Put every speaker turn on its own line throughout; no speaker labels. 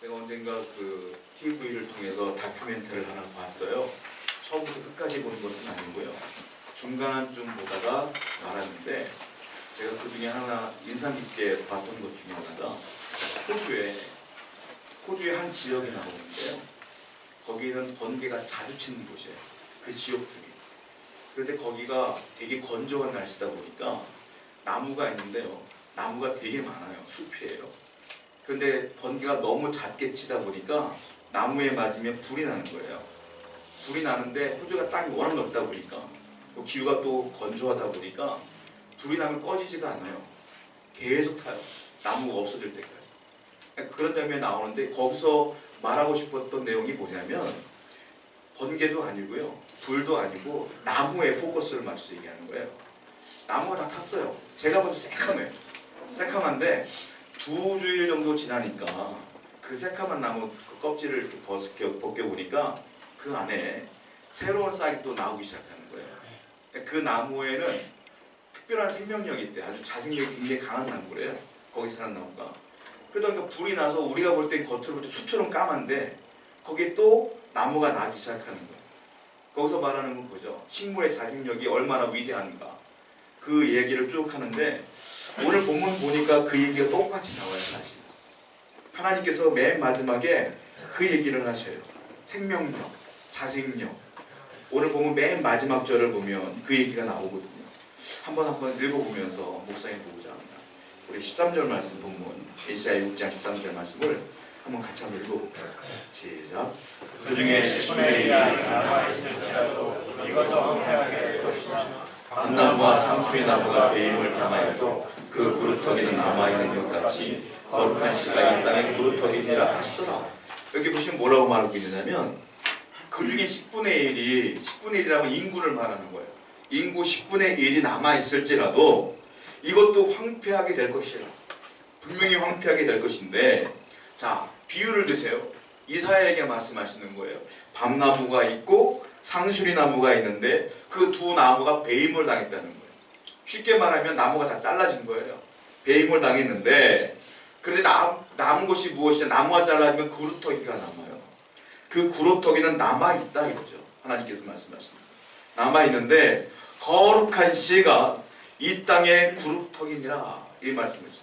제가 언젠가 그 TV를 통해서 다큐멘터리를 하나 봤어요. 처음부터 끝까지 본 것은 아니고요. 중간쯤 보다가 말았는데 제가 그 중에 하나 인상 깊게 봤던 것 중에 하나가 호주의 한 지역에 나오는데요. 거기는 번개가 자주 치는 곳이에요. 그 지역 중에. 그런데 거기가 되게 건조한 날씨다 보니까 나무가 있는데요. 나무가 되게 많아요. 숲이에요. 그런데 번개가 너무 잦게 치다 보니까 나무에 맞으면 불이 나는 거예요. 불이 나는데 호주가 땅이 워낙 넓다 보니까 기후가 또 건조하다 보니까 불이 나면 꺼지지가 않아요. 계속 타요. 나무가 없어질 때까지. 그런 장면이 나오는데 거기서 말하고 싶었던 내용이 뭐냐면 번개도 아니고요. 불도 아니고 나무에 포커스를 맞춰서 얘기하는 거예요. 나무가 다 탔어요. 제가 봐도 새카매요. 새카만데 2주일 정도 지나니까 그 새카만 나무 그 껍질을 이렇게 벗겨보니까 그 안에 새로운 싹이 또 나오기 시작하는 거예요. 그 나무에는 특별한 생명력이 있대. 아주 자생력이 굉장히 강한 나무래요. 거기 사는 나무가. 그러다 보니까 불이 나서 우리가 볼 때 겉으로 볼 때 수처럼 까만데 거기에 또 나무가 나기 시작하는 거예요. 거기서 말하는 건 그거죠. 식물의 자생력이 얼마나 위대한가. 그 얘기를 쭉 하는데 오늘 본문 보니까 그 얘기가 똑같이 나와요. 사실 하나님께서 맨 마지막에 그 얘기를 하셔요. 생명력, 자생력. 오늘 보면 맨 마지막 절을 보면 그 얘기가 나오거든요. 한번 읽어보면서 묵상해보고자 합니다. 우리 13절 말씀 본문 에사야 6장 13절 말씀을 한번 같이 한번 읽어볼까요? 시작.
그 중에 10분의 1이 남아있을지라도 이것을 황폐하게 될 것이나
밤나무와 상수리 나무가 배임을 당하여도 그 구루터기는 남아있는 것 같이 거룩한 씨가 이 땅에 구루터기니라 하시더라. 여기 보시면 뭐라고 말하고 있느냐면 그 중에 10분의 1이라면 인구를 말하는 거예요. 인구 10분의 1이 남아있을지라도 이것도 황폐하게 될 것이라. 분명히 황폐하게 될 것인데, 자, 비유를 드세요. 이사야에게 말씀하시는 거예요. 밤나무가 있고 상수리 나무가 있는데 그 두 나무가 배임을 당했다는 거예요. 쉽게 말하면 나무가 다 잘라진 거예요. 배임을 당했는데, 그런데 남은 것이 무엇이냐? 나무가 잘라지면 구루터기가 남아요. 그 구루터기는 남아있다 이거죠. 하나님께서 말씀하십니다. 남아있는데 거룩한 씨가 이 땅의 구루터기니라 이 말씀이죠.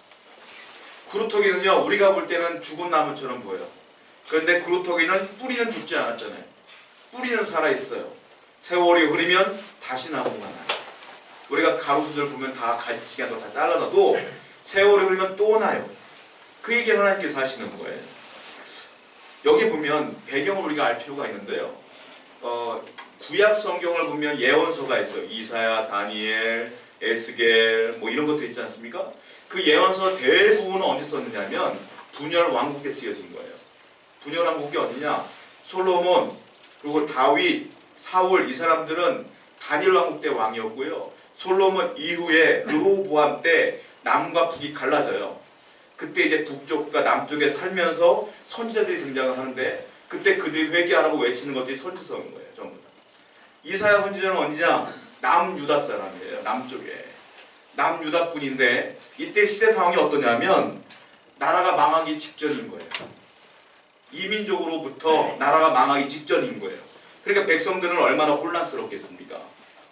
구루터기는요, 우리가 볼 때는 죽은 나무처럼 보여요. 그런데 구루터기는 뿌리는 죽지 않았잖아요. 뿌리는 살아있어요. 세월이 흐르면 다시 나무가 나요. 우리가 가로수들 보면 다 가지치기 다 잘라놔도 세월이 흐르면 또 나요. 그 얘기를 하나님께서 하시는 거예요. 여기 보면 배경을 우리가 알 필요가 있는데요. 구약 성경을 보면 예언서가 있어요. 이사야, 다니엘, 에스겔 뭐 이런 것들 있지 않습니까? 그 예언서 대부분은 언제 썼느냐면 분열 왕국에 쓰여진 거예요. 분열 왕국이 어디냐? 솔로몬, 그리고 다윗, 사울 이 사람들은 다니엘 왕국 때 왕이었고요. 솔로몬 이후에 르호보암 때 남과 북이 갈라져요. 그때 이제 북쪽과 남쪽에 살면서 선지자들이 등장을 하는데 그때 그들이 회개하라고 외치는 것들이 선지서인 거예요. 전부 다. 이사야 선지자는 어디냐? 남유다 사람이에요. 남쪽에. 남유다뿐인데 이때 시대 상황이 어떠냐면 나라가 망하기 직전인 거예요. 이민족으로부터 나라가 망하기 직전인 거예요. 그러니까 백성들은 얼마나 혼란스럽겠습니까?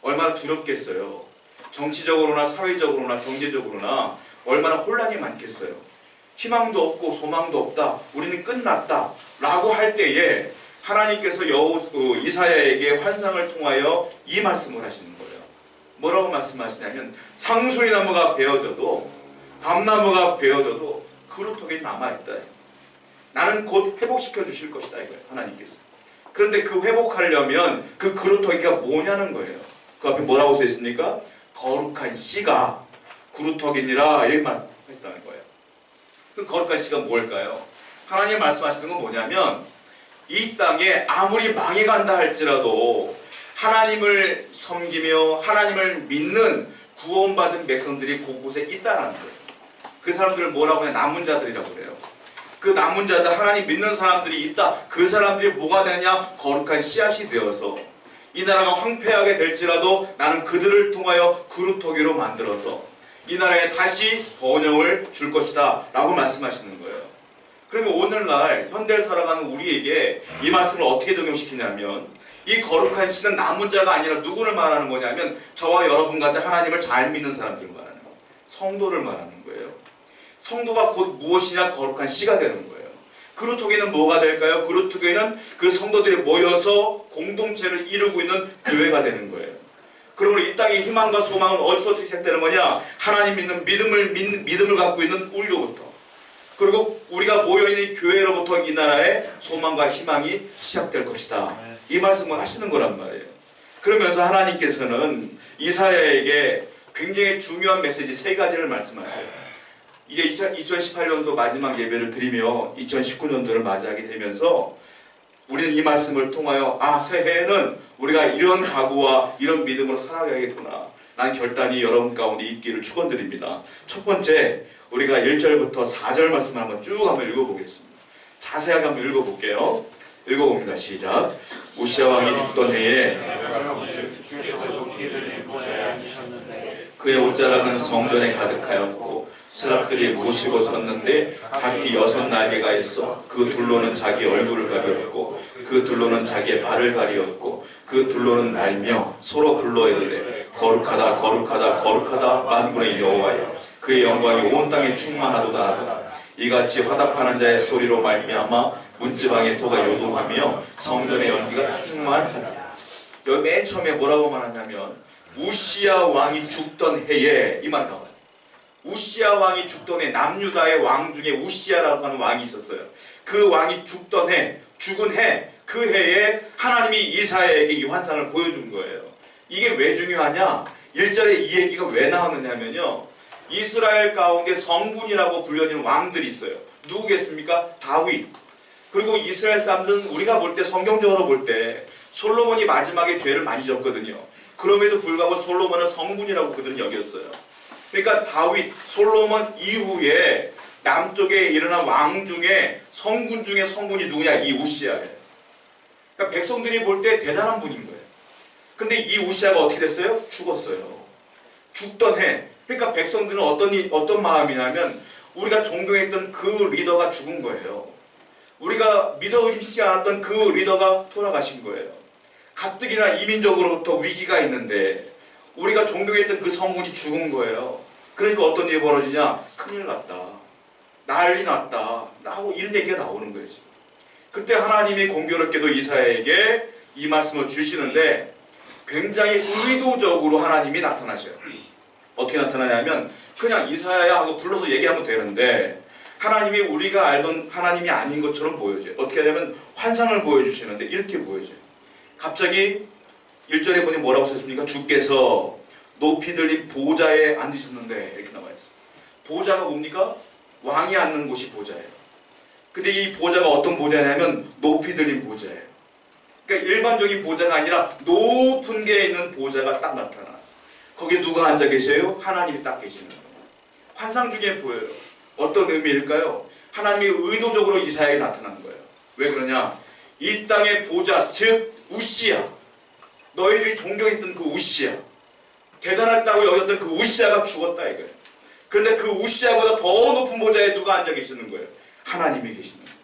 얼마나 두렵겠어요. 정치적으로나 사회적으로나 경제적으로나 얼마나 혼란이 많겠어요. 희망도 없고 소망도 없다. 우리는 끝났다. 라고 할 때에 하나님께서 이사야에게 환상을 통하여 이 말씀을 하시는 거예요. 뭐라고 말씀하시냐면 상수리 나무가 베어져도 밤나무가 베어져도 구루터기 남아있다. 나는 곧 회복시켜 주실 것이다 이거예요. 하나님께서. 그런데 그 회복하려면 그 구루터기가 뭐냐는 거예요. 그 앞에 뭐라고 써 있습니까? 거룩한 씨가 구루터기니라 이렇게 말했다는 거예요. 그 거룩한 씨가 뭘까요? 하나님 말씀하시는 건 뭐냐면 이 땅에 아무리 망해간다 할지라도 하나님을 섬기며 하나님을 믿는 구원받은 백성들이 곳곳에 있다는 거예요. 그 사람들을 뭐라고 해요? 남은 자들이라고 그래요. 그 남은 자들, 하나님 믿는 사람들이 있다. 그 사람들이 뭐가 되느냐? 거룩한 씨앗이 되어서 이 나라가 황폐하게 될지라도 나는 그들을 통하여 구루터기로 만들어서 이 나라에 다시 번영을 줄 것이다 라고 말씀하시는 거예요. 그러면 오늘날 현대를 살아가는 우리에게 이 말씀을 어떻게 적용시키냐면 이 거룩한 씨는 남은 자가 아니라 누구를 말하는 거냐면 저와 여러분 같은 하나님을 잘 믿는 사람들을 말하는 거예요. 성도를 말하는 거예요. 성도가 곧 무엇이냐? 거룩한 씨가 되는 거예요. 그루터기는 뭐가 될까요? 그루터기는 그 성도들이 모여서 공동체를 이루고 있는 교회가 되는 거예요. 그러므로 이 땅의 희망과 소망은 어디서 시작되는 거냐? 하나님 믿는 믿음을 갖고 있는 우리로부터, 그리고 우리가 모여있는 교회로부터 이 나라의 소망과 희망이 시작될 것이다. 이 말씀을 하시는 거란 말이에요. 그러면서 하나님께서는 이사야에게 굉장히 중요한 메시지 3가지를 말씀하세요. 이제 2018년도 마지막 예배를 드리며 2019년도를 맞이하게 되면서 우리는 이 말씀을 통하여 새해에는 우리가 이런 각오와 이런 믿음으로 살아가야겠구나 라는 결단이 여러분 가운데 있기를 축원드립니다. 첫 번째, 우리가 1절부터 4절 말씀을 한번 읽어보겠습니다. 자세하게 한번 읽어볼게요. 읽어봅니다. 시작. 우시야 왕이 죽던 해에 그의 옷자락은 성전에 가득하였고 스랍들이 모시고 섰는데 각기 6날개가 있어 그 둘로는 자기 얼굴을 가렸고 그 둘로는 자기의 발을 가리었고 그 둘로는 날며 서로 불러이르되 거룩하다 거룩하다 거룩하다 만군의 여호와여 그의 영광이 온 땅에 충만하도다 하더라. 이같이 화답하는 자의 소리로 말미암아 문지방의 토가 요동하며 성전의 연기가 충만하다. 여기 맨 처음에 뭐라고 말하냐면 우시야 왕이 죽던 해에 이 말 나와요. 우시야 왕이 죽던 해, 남유다의 왕 중에 우시야라고 하는 왕이 있었어요. 그 왕이 죽던 해, 죽은 해, 그 해에 하나님이 이사야에게 이 환상을 보여준 거예요. 이게 왜 중요하냐? 1절에 이 얘기가 왜 나오느냐면요, 이스라엘 가운데 성군이라고 불려지는 왕들이 있어요. 누구겠습니까? 다윗. 그리고 이스라엘 사람들은 우리가 볼 때, 성경적으로 볼 때 솔로몬이 마지막에 죄를 많이 졌거든요. 그럼에도 불구하고 솔로몬은 성군이라고 그들은 여겼어요. 그러니까 다윗, 솔로몬 이후에 남쪽에 일어난 왕 중에 성군 중에 성군이 누구냐? 이 우시야예요. 그러니까 백성들이 볼 때 대단한 분인 거예요. 근데 이 우시야가 어떻게 됐어요? 죽었어요. 죽던 해. 그러니까 백성들은 어떤 마음이냐면 우리가 존경했던 그 리더가 죽은 거예요. 우리가 믿어 의심치 않았던 그 리더가 돌아가신 거예요. 가뜩이나 이민족으로부터 위기가 있는데 우리가 존경했던 그 성군이 죽은 거예요. 그러니까 어떤 일이 벌어지냐? 큰일 났다. 난리 났다. 이런 얘기가 나오는 거예요. 지금. 그때 하나님이 공교롭게도 이사야에게 이 말씀을 주시는데 굉장히 의도적으로 하나님이 나타나셔요. 어떻게 나타나냐면 그냥 이사야야 하고 불러서 얘기하면 되는데 하나님이 우리가 알던 하나님이 아닌 것처럼 보여져요. 어떻게 하냐면 환상을 보여주시는데 이렇게 보여져요. 갑자기 1절에 보니 뭐라고 썼습니까? 주께서 높이 들린 보좌에 앉으셨는데 이렇게 나와 있어요. 보좌가 뭡니까? 왕이 앉는 곳이 보좌예요. 근데 이 보좌가 어떤 보좌냐면 높이 들린 보좌예요. 그러니까 일반적인 보좌가 아니라 높은 게 있는 보좌가 딱 나타나요. 거기에 누가 앉아 계세요? 하나님이 딱 계시는 거예요. 환상 중에 보여요. 어떤 의미일까요? 하나님이 의도적으로 이사야에게 나타난 거예요. 왜 그러냐? 이 땅의 보좌, 즉 우시야, 너희들이 존경했던 그 우시야, 대단했다고 여겼던 그 우시야가 죽었다 이거예요. 그런데 그 우시야보다 더 높은 보좌에 누가 앉아 계시는 거예요? 하나님이 계시는 거예요.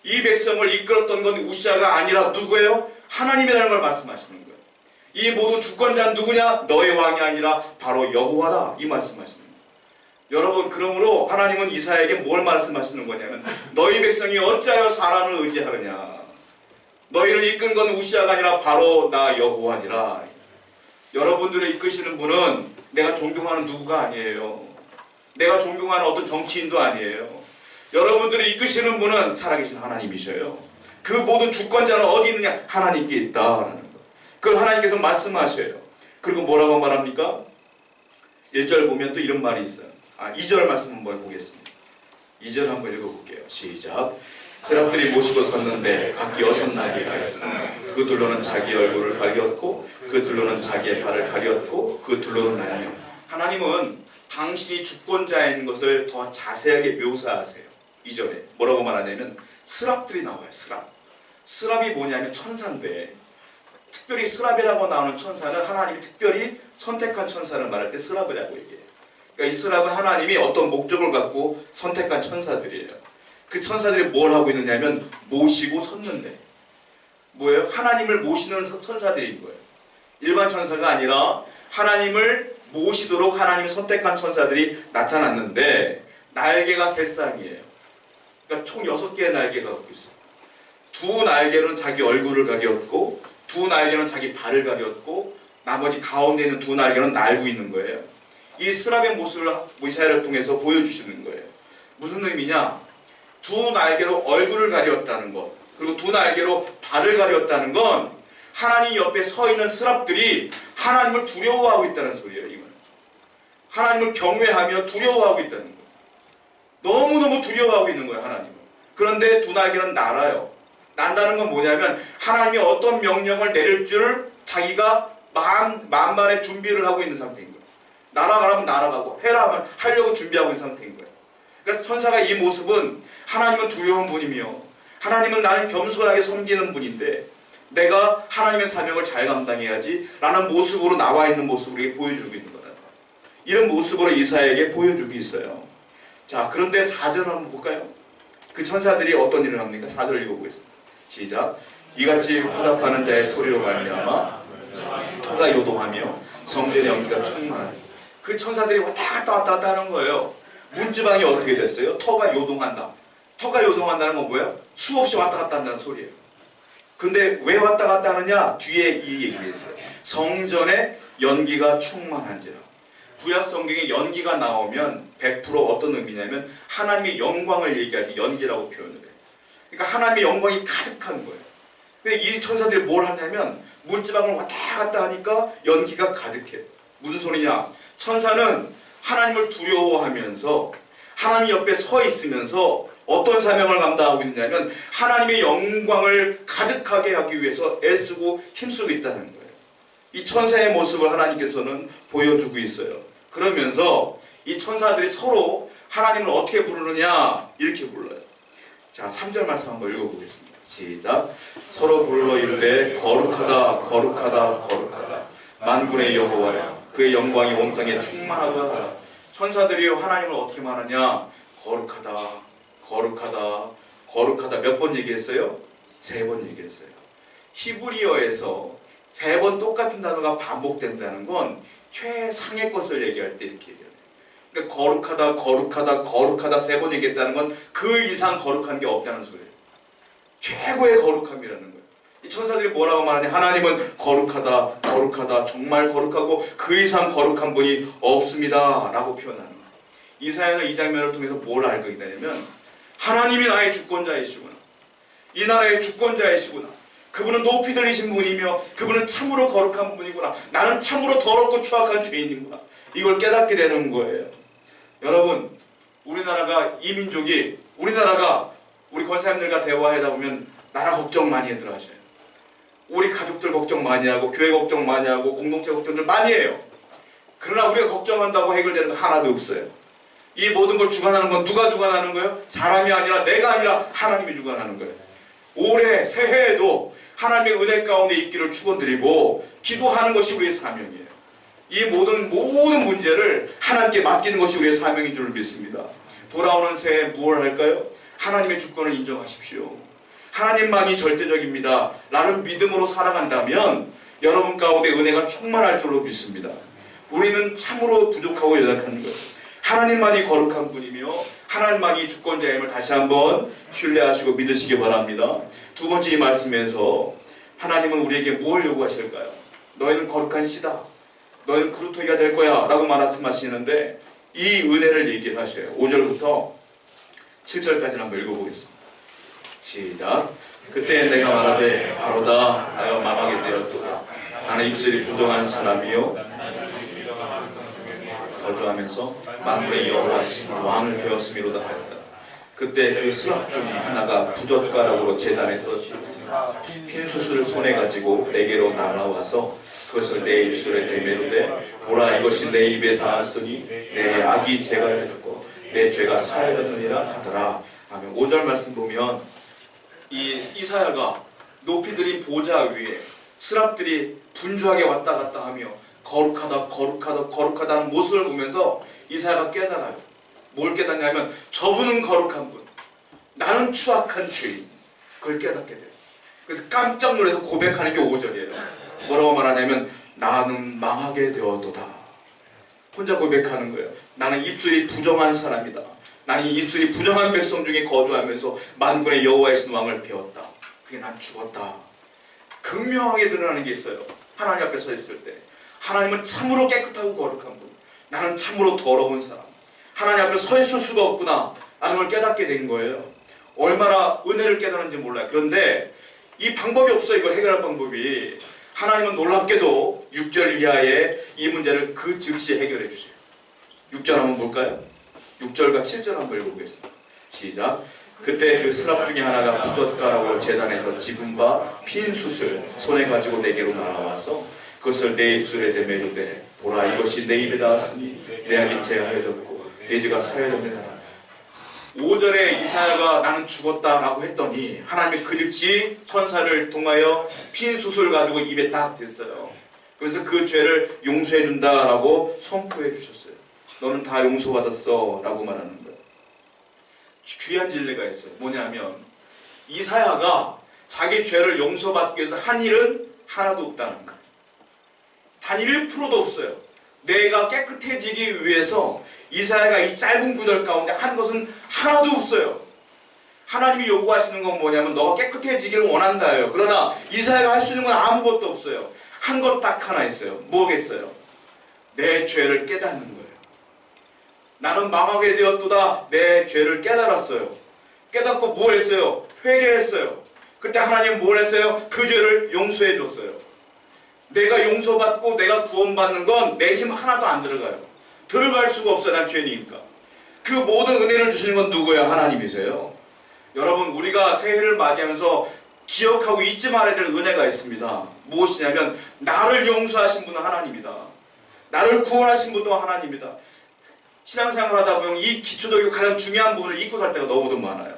이 백성을 이끌었던 건 우시야가 아니라 누구예요? 하나님이라는 걸 말씀하시는 거예요. 이 모든 주권자는 누구냐? 너의 왕이 아니라 바로 여호와다, 이 말씀하시는 거예요. 여러분, 그러므로 하나님은 이사야에게 뭘 말씀하시는 거냐면 너희 백성이 어찌하여 사람을 의지하느냐? 너희를 이끈 건 우시야가 아니라 바로 나 여호와니라. 여러분들을 이끄시는 분은 내가 존경하는 누구가 아니에요. 내가 존경하는 어떤 정치인도 아니에요. 여러분들을 이끄시는 분은 살아계신 하나님이셔요. 그 모든 주권자는 어디 있느냐? 하나님께 있다라는 거. 그걸 하나님께서 말씀하셔요. 그리고 뭐라고 말합니까? 1절 보면 또 이런 말이 있어요. 2절 말씀 한번 보겠습니다. 2절 한번 읽어볼게요. 시작. 세랍들이 모시고 섰는데 각기 6날개가 있어. 그 둘로는 자기 얼굴을 가렸고 그 둘로는 자기의 발을 가렸고 그 둘로는 날며. 하나님은 당신이 주권자인 것을 더 자세하게 묘사하세요. 2절에 뭐라고 말하냐면 스랍들이 나와요. 스랍이 뭐냐면 천사인데, 특별히 스랍이라고 나오는 천사는 하나님이 특별히 선택한 천사를 말할 때 스랍이라고 얘기해요. 그러니까 이 스랍은 하나님이 어떤 목적을 갖고 선택한 천사들이에요. 그 천사들이 뭘 하고 있느냐면 모시고 섰는데, 뭐예요? 하나님을 모시는 천사들인 거예요. 일반 천사가 아니라 하나님을 모시도록 하나님 선택한 천사들이 나타났는데, 날개가 세 쌍이에요. 그러니까 총 6개의 날개가 갖고 있어요. 두 날개는 자기 얼굴을 가렸고, 두 날개는 자기 발을 가렸고, 나머지 가운데 있는 두 날개는 날고 있는 거예요. 이 스랍의 모습을 이사야를 통해서 보여주시는 거예요. 무슨 의미냐? 두 날개로 얼굴을 가렸다는 것, 그리고 두 날개로 발을 가렸다는 건 하나님 옆에 서 있는 스랍들이 하나님을 두려워하고 있다는 소리예요. 이건 하나님을 경외하며 두려워하고 있다는 거예요. 너무너무 두려워하고 있는 거예요, 하나님을. 그런데 두 날개는 날아요. 난다는 건 뭐냐면 하나님이 어떤 명령을 내릴 줄 자기가 만반의 준비를 하고 있는 상태인 거예요. 날아가라면 날아가고, 해라 하면 하려고 준비하고 있는 상태인 거예요. 그래서 천사가 이 모습은 하나님은 두려운 분이며, 하나님은 나는 겸손하게 섬기는 분인데 내가 하나님의 사명을 잘 감당해야지 라는 모습으로 나와 있는 모습을 보여주고 있는 거다. 이런 모습으로 이사야에게 보여주고 있어요. 자, 그런데 4절을 한번 볼까요? 그 천사들이 어떤 일을 합니까? 4절 읽어보겠습니다. 시작. 이같이 화답하는 자의 소리로 말미암아 터가 요동하며 성전의 연기가 충만하니. 그 천사들이 왔다 갔다 하는 거예요. 문지방이 어떻게 됐어요? 터가 요동한다. 터가 요동한다는 건 뭐예요? 수없이 왔다 갔다 한다는 소리예요. 근데 왜 왔다 갔다 하느냐? 뒤에 이 얘기가 있어요. 성전에 연기가 충만한지라. 구약 성경에 연기가 나오면 100% 어떤 의미냐면 하나님의 영광을 얘기할 때 연기라고 표현을 해요. 그러니까 하나님의 영광이 가득한 거예요. 근데 이 천사들이 뭘 하냐면 문지방을 왔다 갔다 하니까 연기가 가득해요. 무슨 소리냐? 천사는 하나님을 두려워하면서 하나님 옆에 서 있으면서 어떤 사명을 감당하고 있냐면 하나님의 영광을 가득하게 하기 위해서 애쓰고 힘쓰고 있다는 거예요. 이 천사의 모습을 하나님께서는 보여주고 있어요. 그러면서 이 천사들이 서로 하나님을 어떻게 부르느냐, 이렇게 불러요. 자, 3절 말씀 한번 읽어보겠습니다. 시작. 서로 불러 이르되 거룩하다 거룩하다 거룩하다 만군의 여호와여, 그의 영광이 온 땅에 충만하다 하라. 천사들이 하나님을 어떻게 말하냐? 거룩하다 거룩하다 거룩하다. 몇 번 얘기했어요? 3번 얘기했어요. 히브리어에서 3번 똑같은 단어가 반복된다는 건 최상의 것을 얘기할 때 이렇게 얘기해요. 그러니까 거룩하다 거룩하다 거룩하다 3번 얘기했다는 건 그 이상 거룩한 게 없다는 소리예요. 최고의 거룩함이라는 거예요. 이 천사들이 뭐라고 말하냐? 하나님은 거룩하다 거룩하다 정말 거룩하고 그 이상 거룩한 분이 없습니다 라고 표현하는 거예요. 이사야는 이 장면을 통해서 뭘 알고 있냐면 하나님이 나의 주권자이시구나, 이 나라의 주권자이시구나, 그분은 높이 들리신 분이며 그분은 참으로 거룩한 분이구나, 나는 참으로 더럽고 추악한 죄인이구나, 이걸 깨닫게 되는 거예요. 여러분, 우리나라가 우리나라가 우리 권사님들과 대화하다 보면 나라 걱정 많이 애들 하셔요. 우리 가족들 걱정 많이 하고 교회 걱정 많이 하고 공동체 걱정들 많이 해요. 그러나 우리가 걱정한다고 해결되는 거 하나도 없어요. 이 모든 걸 주관하는 건 누가 주관하는 거예요? 사람이 아니라 내가 아니라 하나님이 주관하는 거예요. 올해 새해에도 하나님의 은혜 가운데 있기를 축원드리고 기도하는 것이 우리의 사명이에요. 이 모든 문제를 하나님께 맡기는 것이 우리의 사명인 줄 믿습니다. 돌아오는 새해 무엇을 할까요? 하나님의 주권을 인정하십시오. 하나님만이 절대적입니다 라는 믿음으로 살아간다면 여러분 가운데 은혜가 충만할 줄로 믿습니다. 우리는 참으로 부족하고 연약한 것, 하나님만이 거룩한 분이며 하나님만이 주권자임을 다시 한번 신뢰하시고 믿으시기 바랍니다. 두 번째 이 말씀에서 하나님은 우리에게 무엇을 요구하실까요? 너희는 거룩한 씨다, 너희는 그루터기가 될 거야 라고 말씀하시는데 이 은혜를 얘기를 하셔요. 5절부터 7절까지 한번 읽어보겠습니다. 시작. 그때 내가 말하되 바로다 하여 망하게 되었도다. 나는 입술이 부정한 사람이요 거주하면서 만군의 여호와이신 왕을 배웠음이로다 하였다. 그때 그 스랍 중에 하나가 부젓가락으로 제단에서 흰 수술을 손에 가지고 내게로 날아와서 그것을 내 입술에 대매로되 보라, 이것이 내 입에 닿았으니 내 악이 제거되었고 내 죄가 사하였느니라 하더라 하며 5절 말씀 보면 이 이사야가 높이 들인 보좌 위에 스랍들이 분주하게 왔다 갔다 하며 거룩하다 거룩하다 거룩하다는 모습을 보면서 이사야가 깨달아요. 뭘 깨닫냐면 저분은 거룩한 분, 나는 추악한 죄인. 그걸 깨닫게 돼요. 그래서 깜짝 놀라서 고백하는 게 5절이에요. 뭐라고 말하냐면 나는 망하게 되었도다. 혼자 고백하는 거예요. 나는 입술이 부정한 사람이다. 나는 이 입술이 부정한 백성 중에 거주하면서 만군의 여호와의 신 왕을 배웠다. 그게 난 죽었다. 극명하게 드러나는 게 있어요. 하나님 앞에 서 있을 때 하나님은 참으로 깨끗하고 거룩한 분, 나는 참으로 더러운 사람. 하나님 앞에 서 있을 수가 없구나 라는 걸 깨닫게 된 거예요. 얼마나 은혜를 깨달은지 몰라요. 그런데 이 방법이 없어요. 이걸 해결할 방법이. 하나님은 놀랍게도 6절 이하에 이 문제를 그 즉시 해결해 주세요. 6절 한번 볼까요? 6절과 7절 한번 읽어보겠습니다. 시작. 그때 그 스랍 중에 하나가 부젓가락으로 제단에서 집은 바 핀 숯을 손에 가지고 내게로 날아와서 그것을 내 입술에 대며 이르되 보라 이것이 내 입에 닿았으니 내 악이 제하여졌고 내 죄가 사하여졌느니라. 5절에 이사야가 나는 죽었다 라고 했더니 하나님이 그 즉시 천사를 통하여 핀 숯을 가지고 입에 딱 댔어요. 그래서 그 죄를 용서해 준다 라고 선포해 주셨어요. 너는 다 용서받았어 라고 말하는 거예요. 귀한 진리가 있어요. 뭐냐면 이사야가 자기 죄를 용서받기 위해서 한 일은 하나도 없다는 거예요. 단 1%도 없어요. 내가 깨끗해지기 위해서 이사야가 이 짧은 구절 가운데 한 것은 하나도 없어요. 하나님이 요구하시는 건 뭐냐면 너가 깨끗해지기를 원한다예요. 그러나 이사야가 할 수 있는 건 아무것도 없어요. 한 것 딱 하나 있어요. 뭐겠어요? 내 죄를 깨닫는 거예요. 나는 망하게 되었도다. 내 죄를 깨달았어요. 깨닫고 뭘 했어요? 회개했어요. 그때 하나님은 뭘 했어요? 그 죄를 용서해 줬어요. 내가 용서받고 내가 구원받는 건 내 힘 하나도 안 들어가요. 들어갈 수가 없어요. 난 죄니까. 그 모든 은혜를 주시는 건 누구예요? 하나님이세요. 여러분 우리가 새해를 맞이하면서 기억하고 잊지 말아야 될 은혜가 있습니다. 무엇이냐면 나를 용서하신 분은 하나님이다. 나를 구원하신 분도 하나님이다. 신앙생활 하다 보면 이 기초적이고 가장 중요한 부분을 잊고 살 때가 너무도 많아요.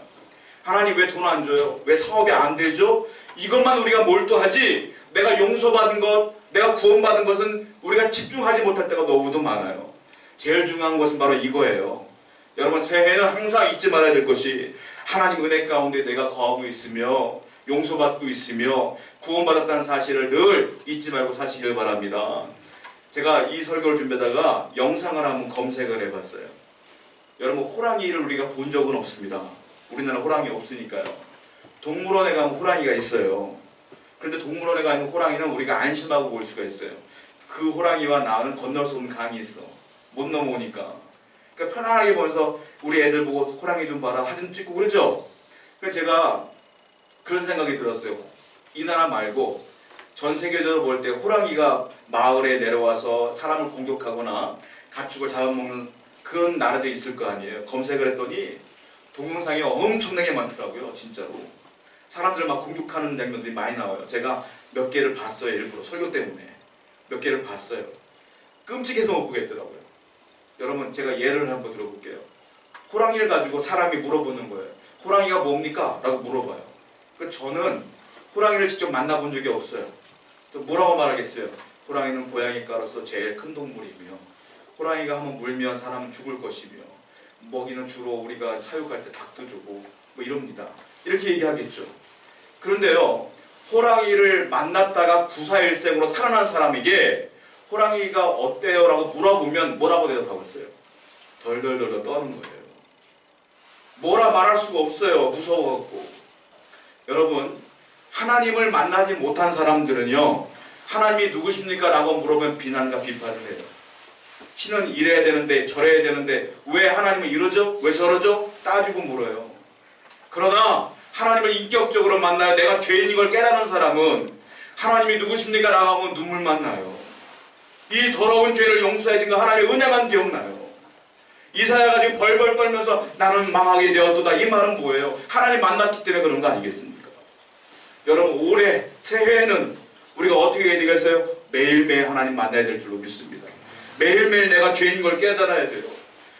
하나님 왜 돈 안 줘요? 왜 사업이 안 되죠? 이것만 우리가 몰두하지 내가 용서받은 것, 내가 구원받은 것은 우리가 집중하지 못할 때가 너무도 많아요. 제일 중요한 것은 바로 이거예요. 여러분 새해는 항상 잊지 말아야 될 것이 하나님 은혜 가운데 내가 거하고 있으며 용서받고 있으며 구원받았다는 사실을 늘 잊지 말고 사시길 바랍니다. 제가 이 설교를 준비하다가 영상을 한번 검색을 해봤어요. 여러분 호랑이를 우리가 본 적은 없습니다. 우리나라 호랑이 없으니까요. 동물원에 가면 호랑이가 있어요. 그런데 동물원에 가는 호랑이는 우리가 안심하고 볼 수가 있어요. 그 호랑이와 나는 건널 수 없는 강이 있어. 못 넘어오니까. 그러니까 편안하게 보면서 우리 애들 보고 호랑이 좀 봐라 사진 찍고 그러죠. 그래서 제가 그런 생각이 들었어요. 이 나라 말고 전 세계적으로 볼 때 호랑이가 마을에 내려와서 사람을 공격하거나 가축을 잡아먹는 그런 나라들이 있을 거 아니에요. 검색을 했더니 동영상이 엄청나게 많더라고요. 진짜로. 사람들을 막 공격하는 장면들이 많이 나와요. 제가 몇 개를 봤어요. 일부러 설교 때문에. 몇 개를 봤어요. 끔찍해서 못 보겠더라고요. 여러분 제가 예를 한번 들어볼게요. 호랑이를 가지고 사람이 물어보는 거예요. 호랑이가 뭡니까? 라고 물어봐요. 저는 호랑이를 직접 만나본 적이 없어요. 또 뭐라고 말하겠어요? 호랑이는 고양이과로서 제일 큰 동물이며 호랑이가 한번 물면 사람은 죽을 것이며 먹이는 주로 우리가 사육할 때 닭도 주고 뭐 이럽니다. 이렇게 얘기하겠죠. 그런데요 호랑이를 만났다가 구사일생으로 살아난 사람에게 호랑이가 어때요? 라고 물어보면 뭐라고 대답하겠어요? 덜덜덜 떠는 거예요. 뭐라 말할 수가 없어요. 무서워갖고. 여러분 하나님을 만나지 못한 사람들은요 하나님이 누구십니까? 라고 물어보면 비난과 비판을 해요. 신은 이래야 되는데 저래야 되는데 왜 하나님은 이러죠? 왜 저러죠? 따지고 물어요. 그러나 하나님을 인격적으로 만나야 내가 죄인인 걸 깨닫는 사람은 하나님이 누구십니까? 라고 하면 눈물만 나요. 이 더러운 죄를 용서해 준 거 하나님의 은혜만 기억나요. 이사야가 지금 벌벌 떨면서 나는 망하게 되었도다. 이 말은 뭐예요? 하나님 만났기 때문에 그런 거 아니겠습니까? 여러분 올해 새해에는 우리가 어떻게 해야 되겠어요? 매일매일 하나님 만나야 될 줄로 믿습니다. 매일매일 내가 죄인 걸 깨달아야 돼요.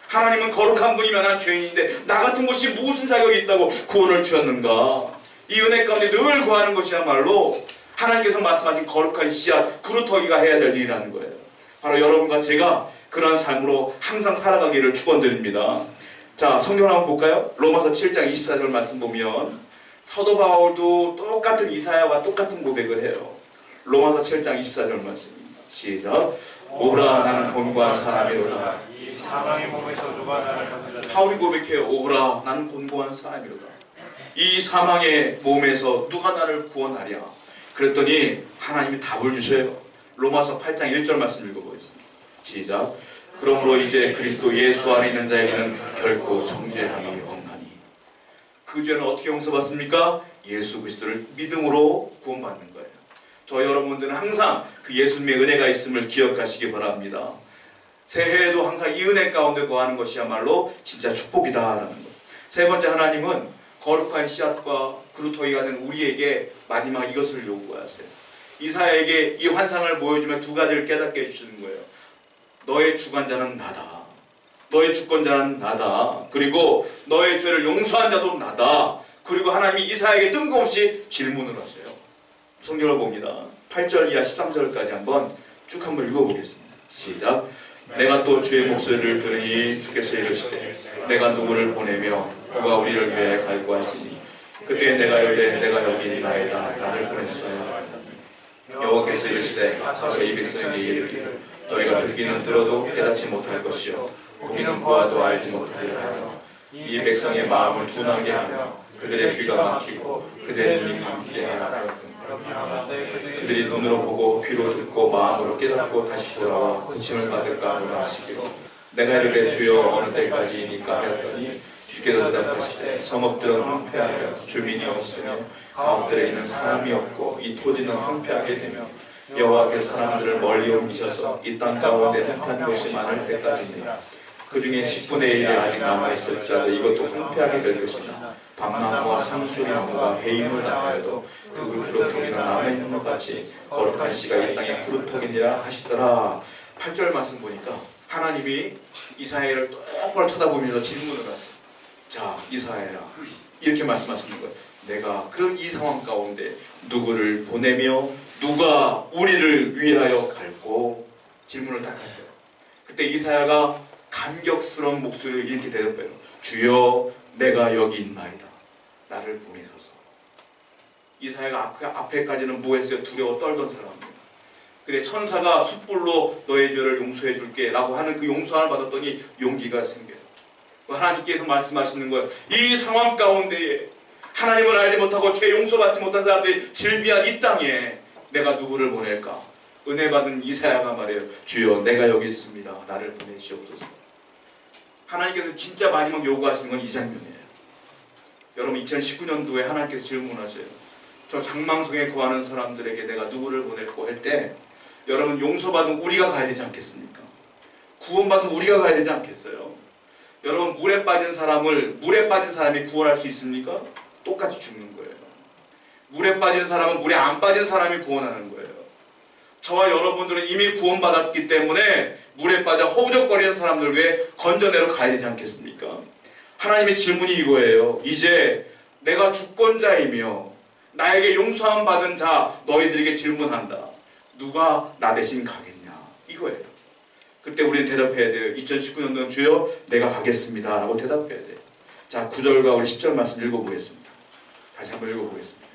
하나님은 거룩한 분이면 난 죄인인데 나 같은 것이 무슨 자격이 있다고 구원을 주셨는가. 이 은혜 가운데 늘 구하는 것이야말로 하나님께서 말씀하신 거룩한 씨앗 그루터기가 해야 될 일이라는 거예요. 바로 여러분과 제가 그러한 삶으로 항상 살아가기를 축원드립니다. 자, 성경 한번 볼까요? 로마서 7장 24절 말씀 보면 사도 바울도 똑같은 이사야와 똑같은 고백을 해요. 로마서 7장 24절 말씀입니다. 시작. 오라 나는 곤고한 사람이로다.
이 사망의 몸에서 누가 나를 건져내.
바울이 고백해요. 오라 나는 곤고한 사람이로다. 이 사망의 몸에서 누가 나를 구원하랴. 그랬더니 하나님이 답을 주셔요. 로마서 8장 1절 말씀 읽어보겠습니다. 시작. 그러므로 이제 그리스도 예수 안에 있는 자에게는 결코 정죄함이 없나니. 그 죄는 어떻게 용서받습니까? 예수 그리스도를 믿음으로 구원받는 거예요. 저 여러분들은 항상 그 예수님의 은혜가 있음을 기억하시기 바랍니다. 새해에도 항상 이 은혜 가운데 거하는 것이야말로 진짜 축복이다라는 것. 세 번째, 하나님은 거룩한 씨앗과 그루터기가 된 우리에게 마지막 이것을 요구하세요. 이사야에게 이 환상을 보여주며 두 가지를 깨닫게 해주시는 거예요. 너의 주관자는 나다. 너의 주권자는 나다. 그리고 너의 죄를 용서한 자도 나다. 그리고 하나님이 이사야에게 뜬금없이 질문을 하세요. 성경을 봅니다. 8절 이하 13절까지 한번 쭉 한번 읽어보겠습니다. 시작. 내가 또 주의 목소리를 들으니 주께서 이르시되 내가 누구를 보내며 누가 우리를 위해 갈고 하시니 그때 내가 이르되 내가 여기 있나이다. 나를 보내소서. 여호와께서 이르시되 가서 이 백성에게 이르기를 너희가 듣기는 들어도 깨닫지 못할 것이요 보기는 보아도 알지 못하리라 하며 이 백성의 마음을 둔하게 하며 그들의 귀가 막히고 그들의 눈이 감기게 하라. 그들이 눈으로 보고 귀로 듣고 마음으로 깨닫고 다시 돌아와 고침을 받을까 하노라 하시기로 내가 이르되 주여 어느 때까지이니까 하였더니 주께서 대답하시되 성읍들은 황폐하여 주민이 없으며 가옥들에 있는 사람이 없고 이 토지는 황폐하게 되며 여호와께서 사람들을 멀리 옮기셔서 이 땅 가운데 황폐한 곳이 많을 때까지니라. 그 중에 10분의 1이 아직 남아있을지라도 이것도 황폐하게 될 것이나 밤나무와 상수리나무가 배임을 당하여도 그 그루터기는 남아있는 것 같이 거룩한 씨가 이 땅에 그루터기니라 하시더라. 8절 말씀 보니까 하나님이 이사야를 똑바로 쳐다보면서 질문을 하세요. 자, 이사야야, 이렇게 말씀하시는 거예요. 내가 그런 이 상황 가운데 누구를 보내며 누가 우리를 위하여 갈고? 질문을 딱 하세요. 그때 이사야가 감격스러운 목소리로 이렇게 대답해요. 주여 내가 여기 있나이다. 나를 보내소서. 이사야가 앞에까지는 뭐했어요? 두려워 떨던 사람이에요. 근데 천사가 숯불로 너의 죄를 용서해 줄게 라고 하는 그 용서함을 받았더니 용기가 생겨요. 하나님께서 말씀하시는 거예요. 이 상황 가운데에 하나님을 알지 못하고 죄 용서받지 못한 사람들이 질비한 이 땅에 내가 누구를 보낼까? 은혜 받은 이사야가 말해요. 주여 내가 여기 있습니다. 나를 보내시옵소서. 하나님께서 진짜 마지막 요구하시는 건 이 장면이에요. 여러분 2019년도에 하나님께서 질문하세요. 저 장망성에 거하는 사람들에게 내가 누구를 보낼고 할 때 여러분 용서받은 우리가 가야 되지 않겠습니까? 구원받은 우리가 가야 되지 않겠어요? 여러분 물에 빠진 사람이 구원할 수 있습니까? 똑같이 죽는 거예요. 물에 빠진 사람은 물에 안 빠진 사람이 구원하는 거예요. 저와 여러분들은 이미 구원받았기 때문에 물에 빠져 허우적거리는 사람들 위해 건져내러 가야 되지 않겠습니까? 하나님의 질문이 이거예요. 이제 내가 주권자이며 나에게 용서함 받은 자 너희들에게 질문한다. 누가 나 대신 가겠냐? 이거예요. 그때 우리는 대답해야 돼요. 2019년도는 주여 내가 가겠습니다 라고 대답해야 돼요. 자, 9절과 우리 10절 말씀 읽어보겠습니다. 다시 한번 읽어보겠습니다.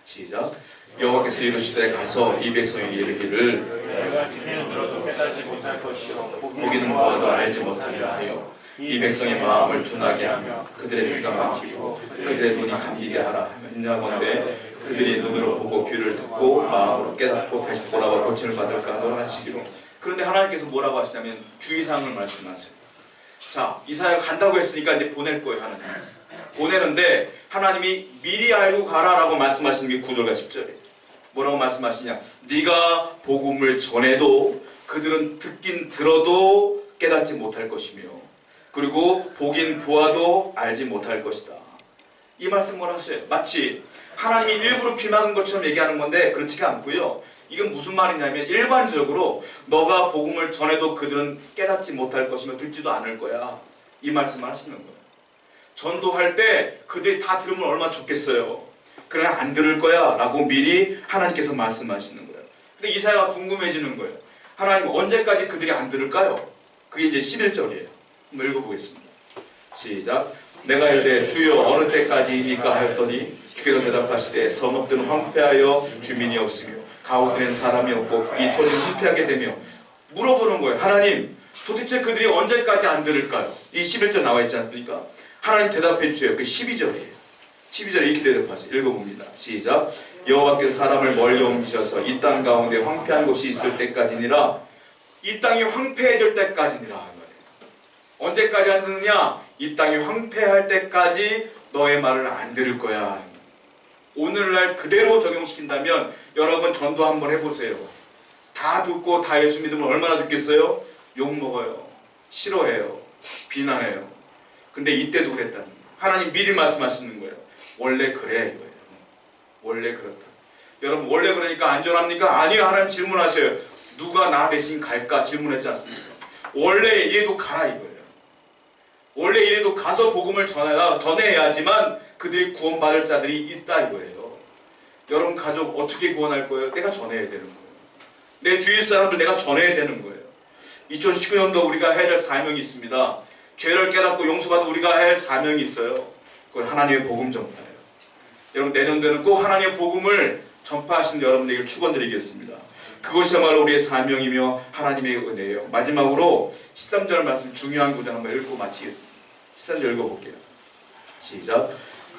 시작. 여호와께서 이르시되 가서 이 백성에게 이르기를
내가 듣기는 들어도 깨닫지 못할 것이요
보기는 보아도 알지 못하리라 하여 이 백성의 마음을 둔하게 하며 그들의 귀가 막히고 그들의 눈이 감기게 하라 하냐건대 그들이 눈으로 보고 귀를 듣고 마음으로 깨닫고 다시 돌아와 고침을 받을까 하노라 하시기로. 그런데 하나님께서 뭐라고 하시냐면 주의사항을 말씀하세요. 자, 이사야가 간다고 했으니까 이제 보낼 거예요. 하나님 보내는데 하나님이 미리 알고 가라라고 말씀하시는 게 9절과 10절이에요. 뭐라고 말씀하시냐? 네가 복음을 전해도 그들은 듣긴 들어도 깨닫지 못할 것이며 그리고 보긴 보아도 알지 못할 것이다. 이 말씀을 하세요. 마치 하나님이 일부러 귀 막은 것처럼 얘기하는 건데 그렇지가 않고요. 이건 무슨 말이냐면 일반적으로 너가 복음을 전해도 그들은 깨닫지 못할 것이며 듣지도 않을 거야. 이 말씀을 하시는 거예요. 전도할 때 그들이 다 들으면 얼마나 좋겠어요. 그러나 안 들을 거야 라고 미리 하나님께서 말씀하시는 거예요. 근데 이사야가 궁금해지는 거예요. 하나님 언제까지 그들이 안 들을까요? 그게 이제 11절이에요. 한번 읽어보겠습니다. 시작. 내가 이르되 주여 어느 때까지이니까 하였더니 주께서 대답하시되 성읍들은 황폐하여 주민이 없으며 가옥들은 사람이 없고 이 토지는 황폐하게 되며 물어보는 거예요. 하나님 도대체 그들이 언제까지 안 들을까요? 이 11절 나와 있지 않습니까? 하나님 대답해 주세요. 그 12절이에요. 12절에 이렇게 대답하세요. 읽어봅니다. 시작. 여호와께서 사람을 멀리 옮기셔서 이 땅 가운데 황폐한 곳이 있을 때까지니라. 이 땅이 황폐해질 때까지니라. 언제까지 안 듣느냐? 이 땅이 황폐할 때까지 너의 말을 안 들을 거야. 오늘날 그대로 적용시킨다면 여러분 전도 한번 해보세요. 다 듣고 다 예수 믿으면 얼마나 좋겠어요? 욕먹어요. 싫어해요. 비난해요. 근데 이때도 그랬다는 거예요. 하나님 미리 말씀하시는 거예요. 원래 그래 이거예요. 원래 그렇다. 여러분 원래 그러니까 안전합니까? 아니요. 하나님 질문하셔요. 누가 나 대신 갈까? 질문했지 않습니까? 원래 이래도 가라 이거예요. 원래 이래도 가서 복음을 전해야지만 그들이 구원받을 자들이 있다 이거예요. 여러분 가족 어떻게 구원할 거예요? 내가 전해야 되는 거예요. 내 주위 사람들 내가 전해야 되는 거예요. 2019년도 우리가 해야 될 사명이 있습니다. 죄를 깨닫고 용서받아 우리가 해야 할 사명이 있어요. 그건 하나님의 복음 전파예요. 여러분 내년도에는 꼭 하나님의 복음을 전파하시는 여러분에게 축원드리겠습니다. 그것이야말로 우리의 사명이며 하나님의 은혜예요. 마지막으로 13절 말씀 중요한 구절 한번 읽고 마치겠습니다. 13절 읽어볼게요. 시작.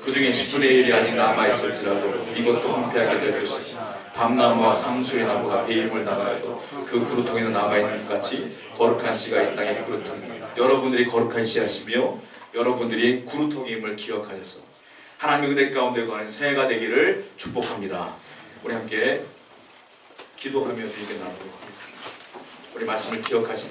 그 중에 10분의 1이 아직 남아있을지라도 이것도 황폐하게 될 것이다. 밤나무와 상수의 나무가 배임을 당하여도 그 그루통에는 남아있는 것 같이 거룩한 씨가 이 땅에 그루통입니다. 여러분들이 거룩한 씨하시며 여러분들이 그루통임을 기억하셔서 하나님의 은혜 가운데 거하는 새해가 되기를 축복합니다. 우리 함께 기도하며 주님께 나누도록 하겠습니다. 우리 말씀을 기억하십니다.